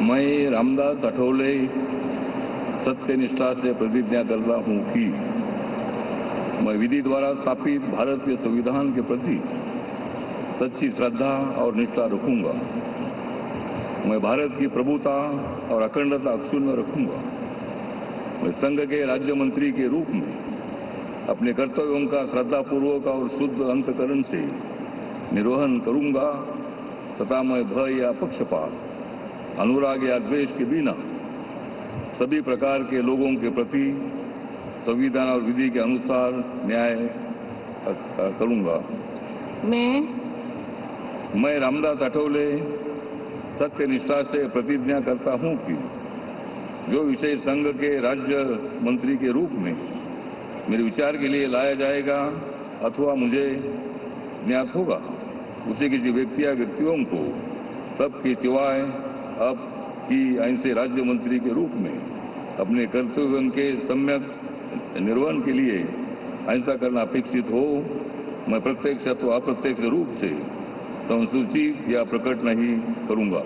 मैं रामदास अठौले सत्यनिष्ठा से प्रतिज्ञा करता हूं कि मैं विधि द्वारा स्थापित भारतीय संविधान के प्रति सच्ची श्रद्धा और निष्ठा रखूंगा। मैं भारत की प्रभुता और अखंडता अक्षुण्ण रखूंगा। मैं संघ के राज्य मंत्री के रूप में अपने कर्तव्यों का श्रद्धापूर्वक और शुद्ध अंतकरण से निर्वहन करूंगा तथा मैं भय या पक्षपात, अनुराग या द्वेष के बिना सभी प्रकार के लोगों के प्रति संविधान और विधि के अनुसार न्याय करूंगा। मैं रामदास अठौले सत्यनिष्ठा से प्रतिज्ञा करता हूं कि जो विषय संघ के राज्य मंत्री के रूप में मेरे विचार के लिए लाया जाएगा अथवा मुझे ज्ञात होगा उसे किसी व्यक्ति या व्यक्तियों को सबके सिवाय अब की ऐसे राज्य मंत्री के रूप में अपने कर्तव्यों के सम्यक निर्वहन के लिए ऐसा करना अपेक्षित हो, मैं प्रत्यक्ष अथवा अप्रत्यक्ष रूप से संसूचित या प्रकट नहीं करूंगा।